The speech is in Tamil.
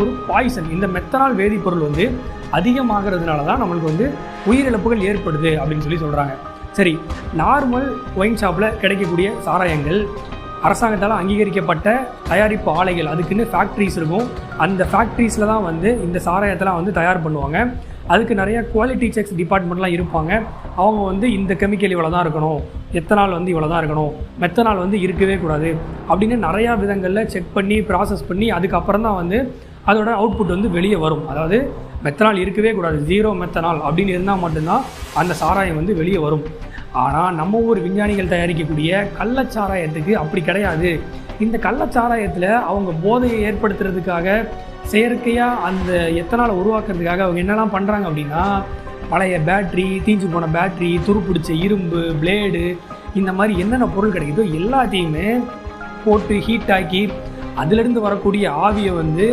ஒரு பாய்சன். இந்த மெத்தனால் வேதிப்பொருள் வந்து அதிகமாகிறதுனால தான் நம்மளுக்கு வந்து உயிரிழப்புகள் ஏற்படுது அப்படின்னு சொல்கிறாங்க. சரி, நார்மல் ஒயின் ஷாப்பில் கிடைக்கக்கூடிய சாராயங்கள் அரசாங்கத்தால் அங்கீகரிக்கப்பட்ட தயாரிப்பு ஆலைகள், அதுக்குன்னு ஃபேக்ட்ரிஸ் இருக்கும். அந்த ஃபேக்ட்ரிஸில் தான் வந்து இந்த சாராயத்தெல்லாம் வந்து தயார் பண்ணுவாங்க. அதுக்கு நிறைய குவாலிட்டி செக்ஸ் டிபார்ட்மெண்ட்லாம் இருப்பாங்க. அவங்க வந்து இந்த கெமிக்கல் இவ்வளோ தான் இருக்கணும், எத்தனால் வந்து இவ்வளோ தான் இருக்கணும், மெத்தனால் வந்து இருக்கவே கூடாது அப்படின்னு நிறையா விதங்களில் செக் பண்ணி ப்ராசஸ் பண்ணி அதுக்கப்புறம் தான் வந்து அதோட அவுட்புட் வந்து வெளியே வரும். அதாவது மெத்தனால் இருக்கவே கூடாது, 0 மெத்தனால் அப்படின்னு இருந்தால் மட்டும்தான் அந்த சாராயம் வந்து வெளியே வரும். ஆனால் நம்ம ஊர் விஞ்ஞானிகள் தயாரிக்கக்கூடிய கள்ளச்சாராயத்துக்கு அப்படி கிடையாது. இந்த கள்ளச்சாராயத்தில் அவங்க போதையை ஏற்படுத்துறதுக்காக செயற்கையாக அந்த எத்தனால் உருவாக்குறதுக்காக அவங்க என்னெல்லாம் பண்ணுறாங்க அப்படின்னா, பழைய பேட்ரி, தீஞ்சு போன பேட்ரி, துருப்பிடிச்ச இரும்பு, பிளேடு, இந்த மாதிரி என்னென்ன பொருள் கிடைக்குதோ எல்லாத்தையுமே போட்டு ஹீட் ஆக்கி அதிலிருந்து வரக்கூடிய ஆவியை வந்து